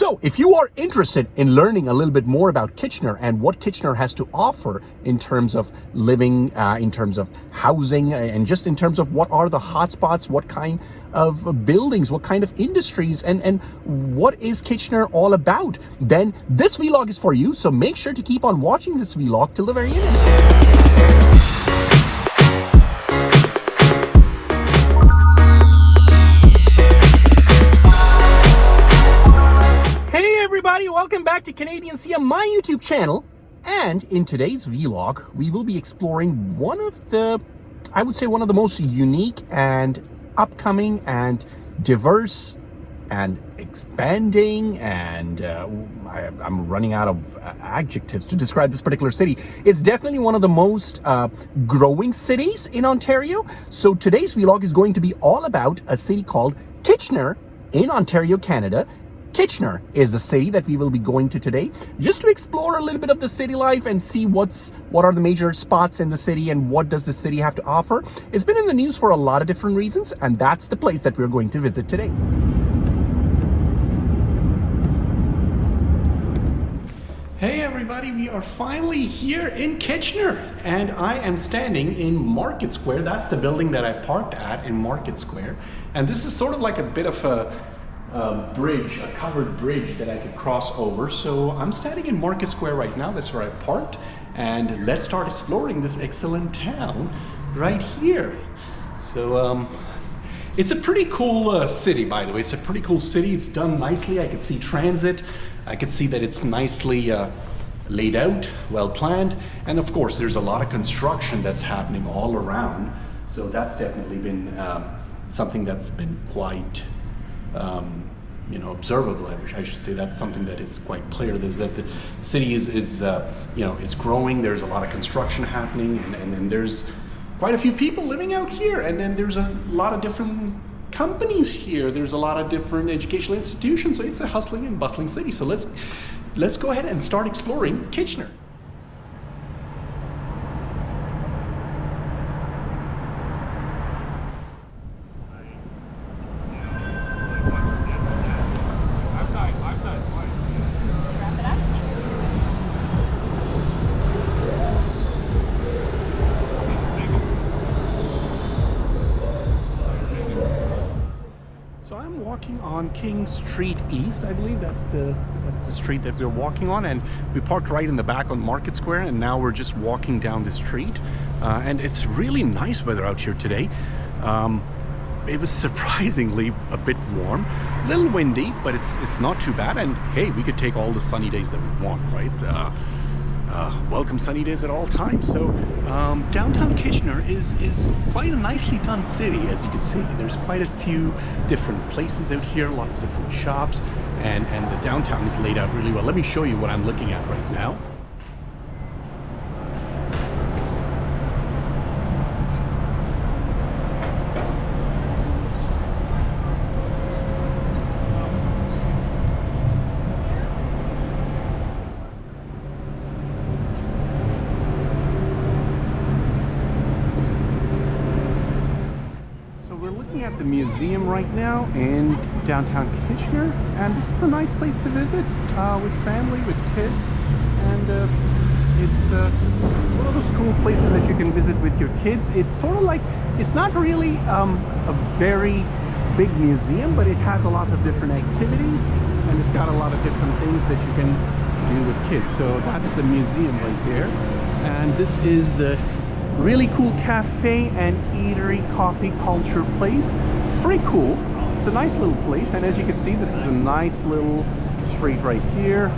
So if you are interested in learning a little bit more about Kitchener and what Kitchener has to offer in terms of living, in terms of housing, and just in terms of what are the hotspots, what kind of buildings, what kind of industries, and what is Kitchener all about, then this vlog is for you. So make sure to keep on watching this vlog till the very end. Everybody, welcome back to Canadian Seyah, my YouTube channel. And in today's vlog, we will be exploring one of the most unique and upcoming and diverse and expanding, and I'm running out of adjectives to describe this particular city. It's definitely one of the most growing cities in Ontario. So today's vlog is going to be all about a city called Kitchener in Ontario, Canada. Kitchener is the city that we will be going to today, just to explore a little bit of the city life and see what are the major spots in the city and what does the city have to offer. It's been in the news for a lot of different reasons, and that's the place that we're going to visit today. Hey everybody, we are finally here in Kitchener, and I am standing in Market Square. That's the building that I parked at in Market Square, and this is sort of like a bit of a bridge, a covered bridge that I could cross over. So I'm standing in Market Square right now. That's where I parked, and let's start exploring this excellent town right here. So it's a pretty cool city, by the way. It's a pretty cool city. It's done nicely. I could see transit. I could see that it's nicely laid out, well planned, and of course there's a lot of construction that's happening all around. So that's definitely been something that's been quite observable. I should say that's something that is quite clear. Is that the city is growing. There's a lot of construction happening, and then there's quite a few people living out here, and then there's a lot of different companies here. There's a lot of different educational institutions. So it's a hustling and bustling city. So let's go ahead and start exploring Kitchener. So I'm walking on King Street East. I believe that's the street that we're walking on, and we parked right in the back on Market Square, and now we're just walking down the street. And it's really nice weather out here today. It was surprisingly a bit warm, a little windy, but it's not too bad. And hey, we could take all the sunny days that we want, right? Welcome sunny days at all times. So downtown Kitchener is quite a nicely done city, as you can see. There's quite a few different places out here, lots of different shops, and the downtown is laid out really well. Let me show you what I'm looking at right now. At the museum right now in downtown Kitchener, and this is a nice place to visit with family, with kids, and it's one of those cool places that you can visit with your kids. It's sort of like, it's not really a very big museum, but it has a lot of different activities, and it's got a lot of different things that you can do with kids. So that's the museum right there, and this is the really cool cafe and eatery coffee culture place. It's pretty cool. It's a nice little place, and as you can see, this is a nice little street right here.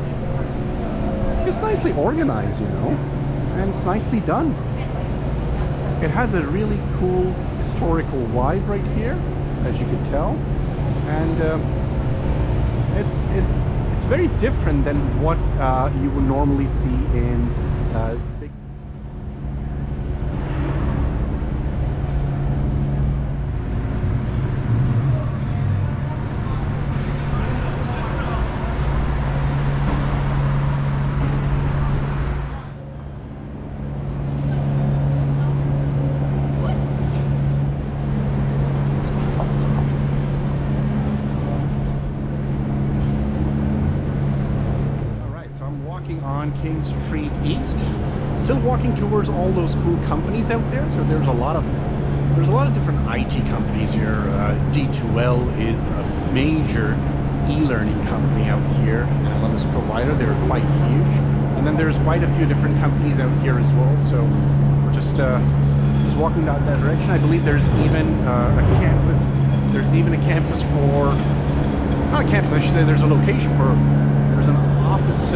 It's nicely organized, and it's nicely done. It has a really cool historical vibe right here, as you can tell, and it's very different than what you would normally see in big. walking on King Street East, still walking towards all those cool companies out there. So there's a lot of different IT companies here. D2L is a major e-learning company out here, an LMS provider. They're quite huge, and then there's quite a few different companies out here as well. So we're just walking down that direction. I believe there's even a campus. There's even a campus for, not a campus, I should say. There's a location for. There's an office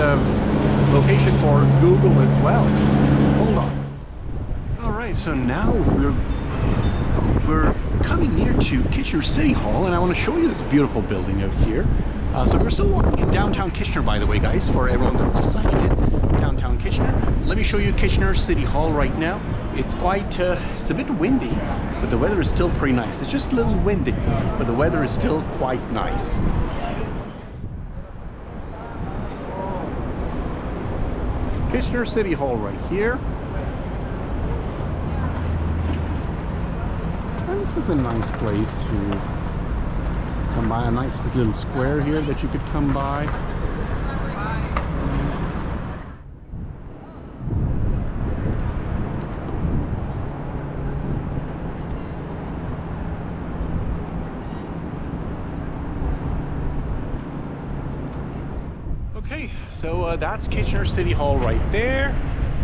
location for Google as well. Hold on. All right, so now we're coming near to Kitchener City Hall, and I want to show you this beautiful building out here. So we're still walking in downtown Kitchener, by the way, guys, for everyone that's just signing in. Downtown Kitchener. Let me show you Kitchener City Hall right now. It's quite, it's a bit windy, but the weather is still pretty nice. It's just a little windy, but the weather is still quite nice. Kitchener City Hall right here. And this is a nice place to come by, a nice little square here that you could come by. Okay, so that's Kitchener City Hall right there.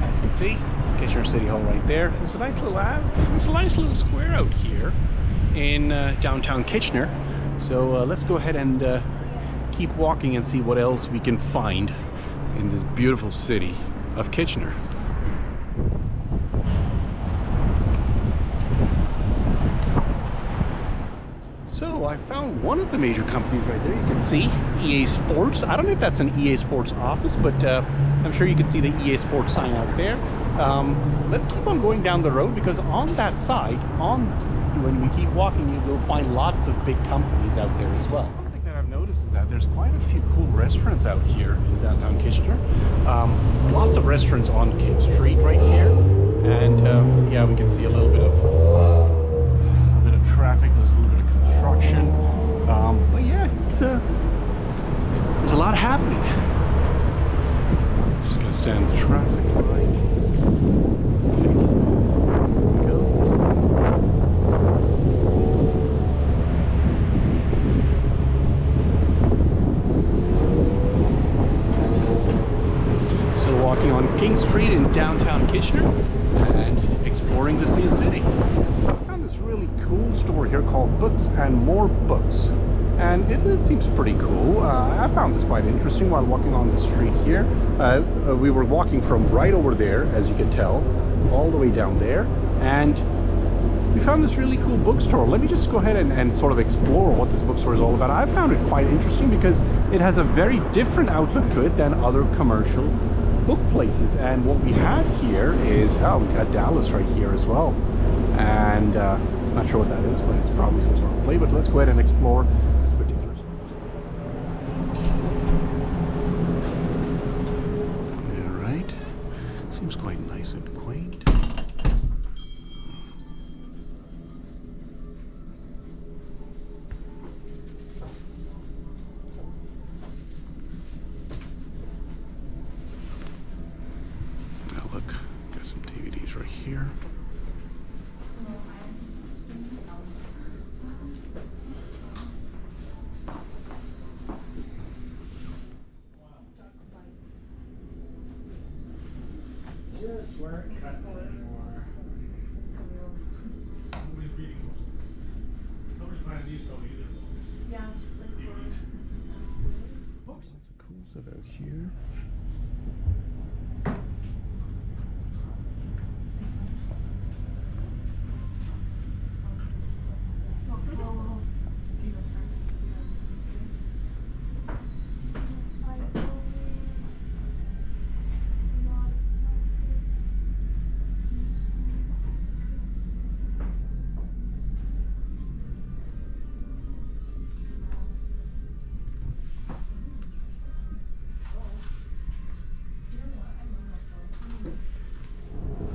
As you can see, Kitchener City Hall right there. It's a nice little square out here in downtown Kitchener. So let's go ahead and keep walking and see what else we can find in this beautiful city of Kitchener. So I found one of the major companies right there. You can see EA Sports. I don't know if that's an EA Sports office, but I'm sure you can see the EA Sports sign out there. Let's keep on going down the road, because on that side, when we keep walking, you will find lots of big companies out there as well. One thing that I've noticed is that there's quite a few cool restaurants out here in downtown Kitchener. Lots of restaurants on King Street right here, and yeah, we can see a little bit of traffic. There's a little bit of construction, but yeah, it's there's a lot happening. Just gonna stand the traffic light. Okay. Go. So walking on King Street in downtown Kitchener and exploring this new city. Really cool store here called Books and More Books, and it seems pretty cool. I found this quite interesting while walking on the street here. We were walking from right over there, as you can tell, all the way down there, and we found this really cool bookstore. Let me just go ahead and sort of explore what this bookstore is all about. I found it quite interesting because it has a very different outlook to it than other commercial book places. And what we have here is, oh, we got Dallas right here as well. And not sure what that is, but it's probably some sort of play. But let's go ahead and explore this particular store. All right, seems quite nice and quaint. Now look, got some DVDs right here. Just weren't cutting anymore. Nobody's reading those. Nobody's buying these though either. Yeah. DVDs. Lots of cool stuff out here.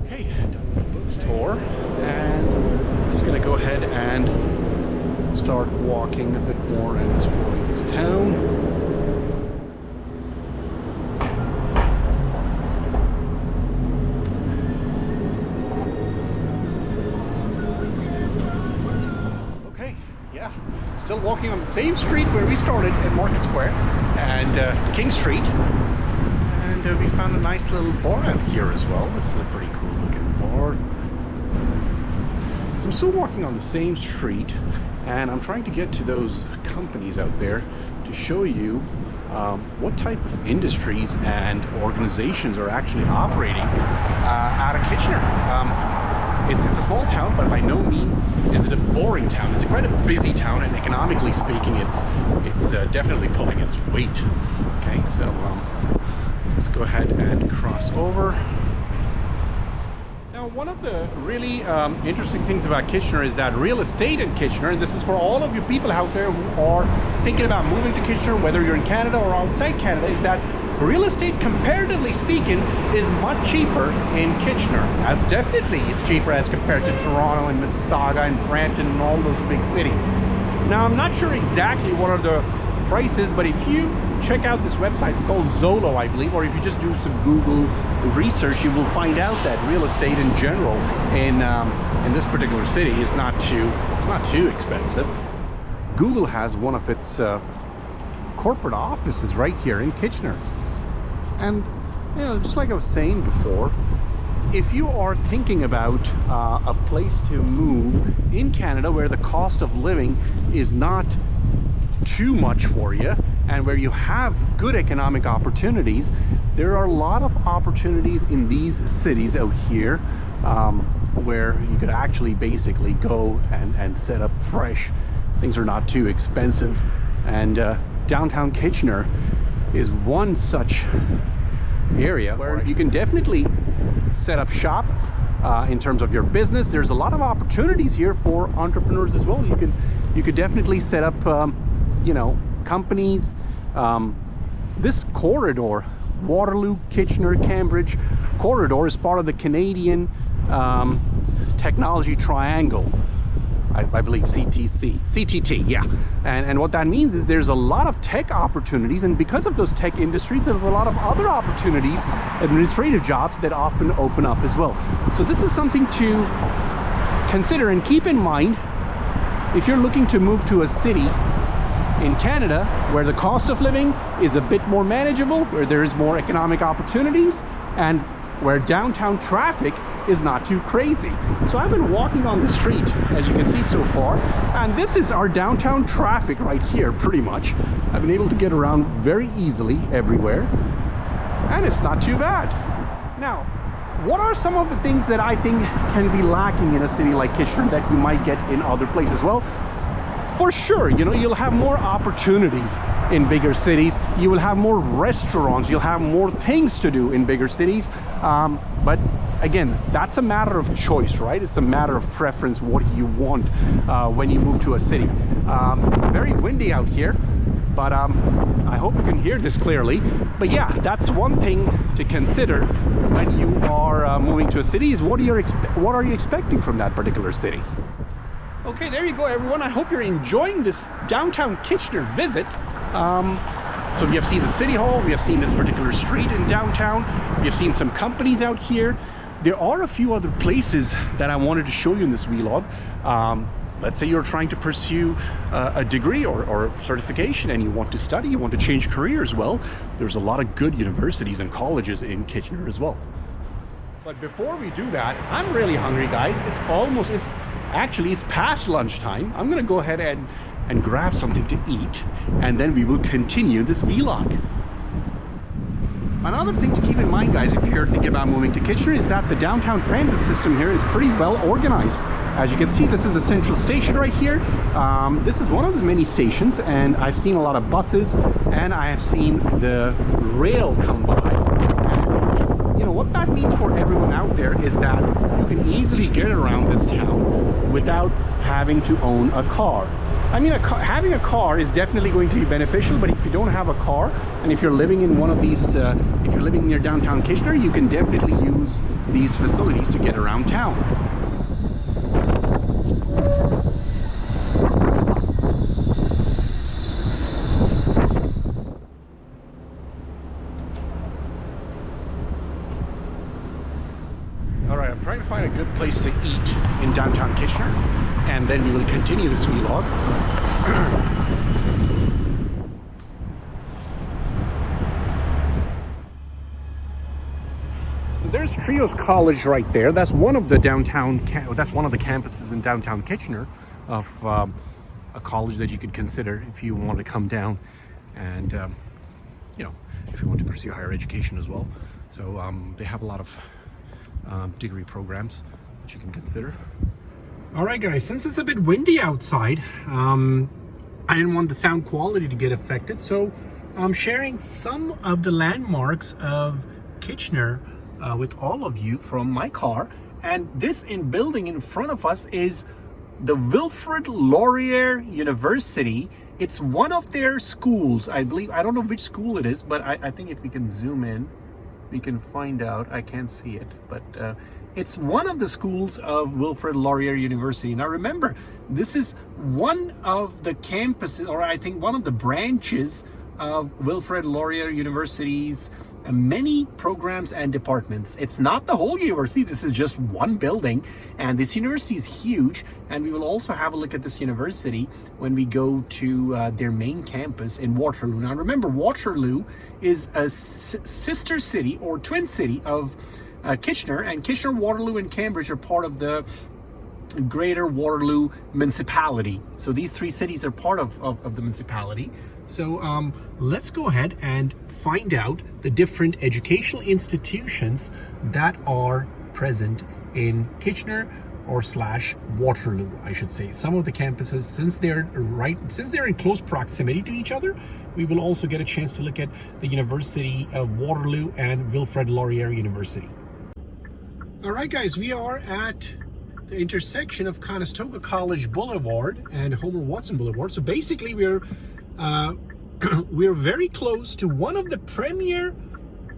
Okay, done with the bookstore, and I'm just gonna go ahead and start walking a bit more and exploring this town. walking on the same street where we started at Market Square and King Street. And we found a nice little bar out here as well. This is a pretty cool looking bar. So I'm still walking on the same street, and I'm trying to get to those companies out there to show you what type of industries and organizations are actually operating out of Kitchener. It's a small town, but by no means is it a boring town. It's quite a busy town, and economically speaking, it's definitely pulling its weight. Okay, so let's go ahead and cross over. Now, one of the really interesting things about Kitchener is that real estate in Kitchener, and this is for all of you people out there who are thinking about moving to Kitchener, whether you're in Canada or outside Canada, is that real estate, comparatively speaking, is much cheaper in Kitchener. As definitely it's cheaper as compared to Toronto and Mississauga and Brampton and all those big cities. Now, I'm not sure exactly what are the prices, but if you check out this website, it's called Zolo, I believe, or if you just do some Google research, you will find out that real estate in general in this particular city is not too expensive. Google has one of its corporate offices right here in Kitchener. And, you know, just like I was saying before, if you are thinking about a place to move in Canada where the cost of living is not too much for you and where you have good economic opportunities, there are a lot of opportunities in these cities out here where you could actually basically go and set up fresh. Things are not too expensive, and downtown Kitchener is one such area where you can definitely set up shop in terms of your business. There's a lot of opportunities here for entrepreneurs as well. You could definitely set up you know, companies. This corridor, Waterloo, Kitchener, Cambridge corridor, is part of the Canadian Technology Triangle. I believe CTT, yeah. And what that means is there's a lot of tech opportunities, and because of those tech industries, there's a lot of other opportunities, administrative jobs that often open up as well. So this is something to consider and keep in mind if you're looking to move to a city in Canada where the cost of living is a bit more manageable, where there is more economic opportunities, and where downtown traffic is not too crazy. So I've been walking on the street, as you can see so far, and this is our downtown traffic right here, pretty much. I've been able to get around very easily everywhere, and it's not too bad. Now, what are some of the things that I think can be lacking in a city like Kitchener that you might get in other places? Well, for sure, you know, you'll have more opportunities in bigger cities. You will have more restaurants. You'll have more things to do in bigger cities. But again, that's a matter of choice, right? It's a matter of preference, what you want when you move to a city. It's very windy out here, but I hope you can hear this clearly. But yeah, that's one thing to consider when you are moving to a city, is what are you expecting from that particular city? Okay, there you go, everyone. I hope you're enjoying this downtown Kitchener visit. So we have seen the City Hall, we have seen this particular street in downtown, we have seen some companies out here. There are a few other places that I wanted to show you in this vlog. Let's say you're trying to pursue a degree or certification, and you want to study, you want to change careers. Well, there's a lot of good universities and colleges in Kitchener as well. But before we do that, I'm really hungry, guys. It's past lunchtime. I'm gonna go ahead and grab something to eat, and then we will continue this vlog. Another thing to keep in mind, guys, if you're thinking about moving to Kitchener, is that the downtown transit system here is pretty well organized. As you can see, this is the central station right here. This is one of the many stations, and I've seen a lot of buses, and I have seen the rail come by. You know, what that means for everyone out there is that you can easily get around this town without having to own a car. I mean, having a car is definitely going to be beneficial, but if you don't have a car, and if you're living in one of these, if you're living near downtown Kitchener, you can definitely use these facilities to get around town. Alright, I'm trying to find a good place to eat in downtown Kitchener, and then we will continue this vlog. There's Trios College right there. That's one of the that's one of the campuses in downtown Kitchener of a college that you could consider if you want to come down and if you want to pursue higher education as well. So they have a lot of degree programs that you can consider. All right, guys, since it's a bit windy outside, I didn't want the sound quality to get affected, so I'm sharing some of the landmarks of Kitchener with all of you from my car. And this building in front of us is the Wilfrid Laurier University. It's one of their schools, I believe. I don't know which school it is, but I think if we can zoom in, we can find out. I can't see it, but it's one of the schools of Wilfrid Laurier University. Now remember, this is one of the campuses, or I think one of the branches of Wilfrid Laurier University's many programs and departments. It's not the whole university. This is just one building, and this university is huge. And we will also have a look at this university when we go to their main campus in Waterloo. Now remember, Waterloo is a sister city or twin city of Kitchener, and Kitchener, Waterloo, and Cambridge are part of the Greater Waterloo Municipality. So these three cities are part of the municipality. So let's go ahead and find out the different educational institutions that are present in Kitchener or / Waterloo, I should say. Some of the campuses, since they're in close proximity to each other, we will also get a chance to look at the University of Waterloo and Wilfrid Laurier University. All right, guys, we are at the intersection of Conestoga College Boulevard and Homer Watson Boulevard. So basically we're very close to one of the premier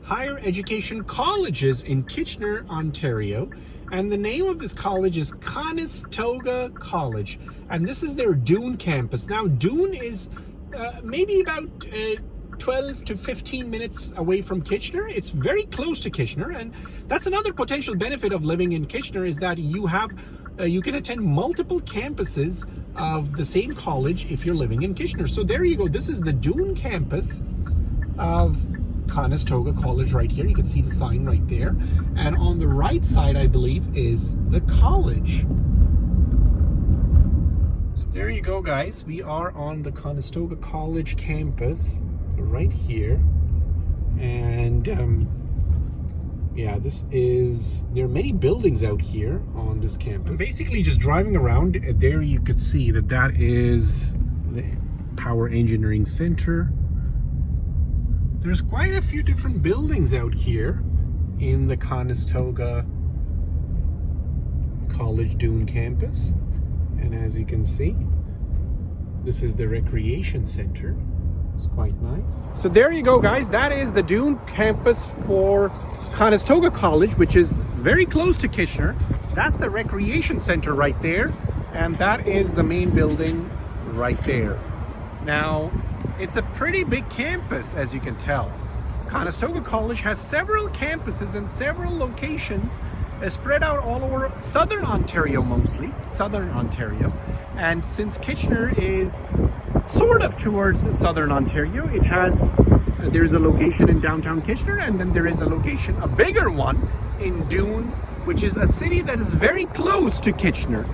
higher education colleges in Kitchener, Ontario. And the name of this college is Conestoga College. And this is their Doon campus. Now, Doon is maybe about 12 to 15 minutes away from Kitchener. It's very close to Kitchener, and that's another potential benefit of living in Kitchener, is that you can attend multiple campuses of the same college if you're living in Kitchener. So there you go. This is the Doon campus of Conestoga College right here. You can see the sign right there. And on the right side, I believe, is the college. So there you go, guys. We are on the Conestoga College campus right here. And yeah, there are many buildings out here on this campus. Basically, just driving around there, you could see that is the Power Engineering Center. There's quite a few different buildings out here in the Conestoga College Doon campus. And as you can see, this is the Recreation Center. It's quite nice. So there you go, guys. That is the Doon campus for Conestoga College, which is very close to Kitchener. That's the Recreation Center right there. And that is the main building right there. Now, it's a pretty big campus, as you can tell. Conestoga College has several campuses and several locations spread out all over southern Ontario, mostly southern Ontario. And since Kitchener is sort of towards southern Ontario, there's a location in downtown Kitchener, and then there is a bigger one in Doon, which is a city that is very close to Kitchener.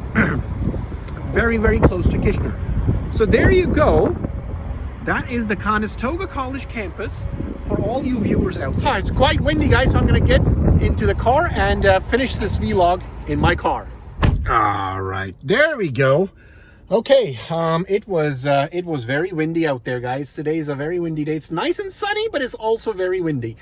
Very, very close to Kitchener. So there you go. That is the Conestoga College campus for all you viewers out there. It's quite windy, guys, so I'm going to get into the car and finish this vlog in my car. All right, there we go. Okay, it was very windy out there, guys. Today is a very windy day. It's nice and sunny, but it's also very windy.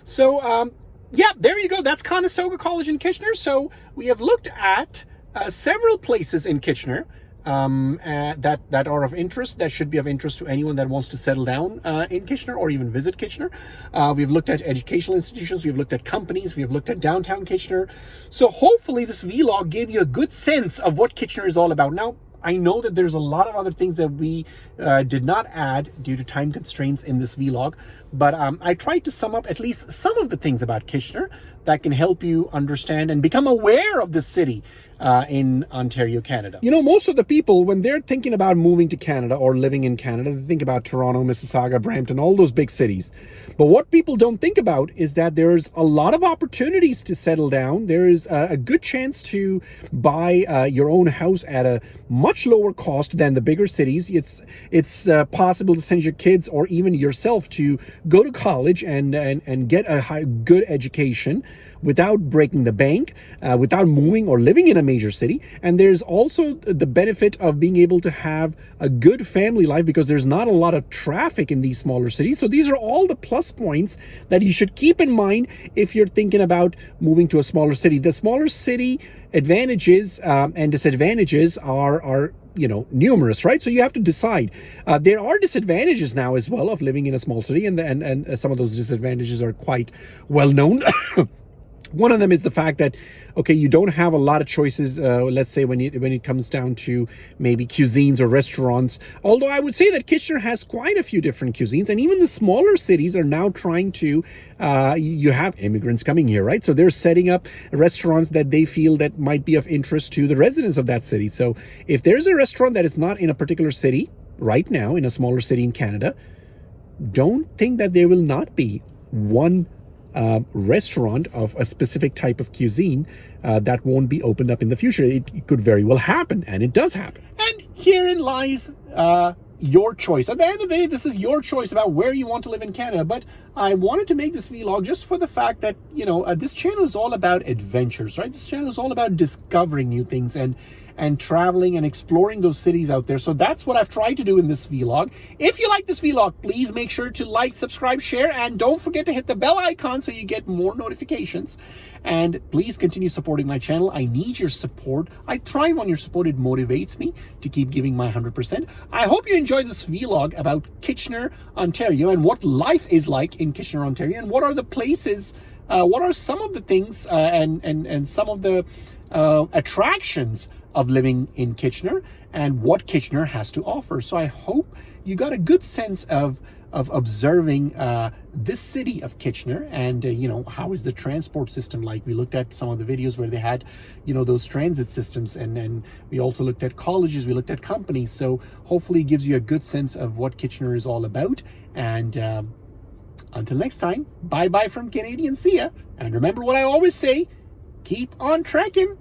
So, yeah, there you go. That's Conestoga College in Kitchener. So we have looked at several places in Kitchener that are of interest, that should be of interest to anyone that wants to settle down in Kitchener or even visit Kitchener. We've looked at educational institutions, we've looked at companies, we've looked at downtown Kitchener. So hopefully this vlog gave you a good sense of what Kitchener is all about. Now, I know that there's a lot of other things that we did not add due to time constraints in this vlog, but I tried to sum up at least some of the things about Kitchener that can help you understand and become aware of the city in Ontario, Canada. You know, most of the people, when they're thinking about moving to Canada or living in Canada, they think about Toronto, Mississauga, Brampton, all those big cities. But what people don't think about is that there's a lot of opportunities to settle down. There is a good chance to buy your own house at a much lower cost than the bigger cities. It's possible to send your kids or even yourself to go to college and get a good education without breaking the bank, without moving or living in a major city. And there's also the benefit of being able to have a good family life because there's not a lot of traffic in these smaller cities. So these are all the plus points that you should keep in mind if you're thinking about moving to a smaller city. The smaller city advantages and disadvantages are numerous, right? So you have to decide. There are disadvantages now as well of living in a small city, and some of those disadvantages are quite well known. One of them is the fact that, okay, you don't have a lot of choices, let's say when it comes down to maybe cuisines or restaurants. Although I would say that Kitchener has quite a few different cuisines, and even the smaller cities are now trying to, you have immigrants coming here, right? So they're setting up restaurants that they feel that might be of interest to the residents of that city. So if there's a restaurant that is not in a particular city right now, in a smaller city in Canada, don't think that there will not be one restaurant of a specific type of cuisine that won't be opened up in the future. It could very well happen, and it does happen. And herein lies your choice. At the end of the day, this is your choice about where you want to live in Canada. But I wanted to make this vlog just for the fact that, this channel is all about adventures, right? This channel is all about discovering new things and traveling and exploring those cities out there. So that's what I've tried to do in this vlog. If you like this vlog, please make sure to like, subscribe, share, and don't forget to hit the bell icon so you get more notifications. And please continue supporting my channel. I need your support. I thrive on your support. It motivates me to keep giving my 100%. I hope you enjoyed this vlog about Kitchener, Ontario, and what life is like in Kitchener, Ontario, and what are the places, what are some of the things and some of the attractions of living in Kitchener and what Kitchener has to offer. So I hope you got a good sense of observing this city of Kitchener and how is the transport system like. We looked at some of the videos where they had those transit systems, and then we also looked at colleges, we looked at companies. So hopefully it gives you a good sense of what Kitchener is all about. And until next time, bye bye from Canadian Seyah. And remember what I always say, keep on trekking.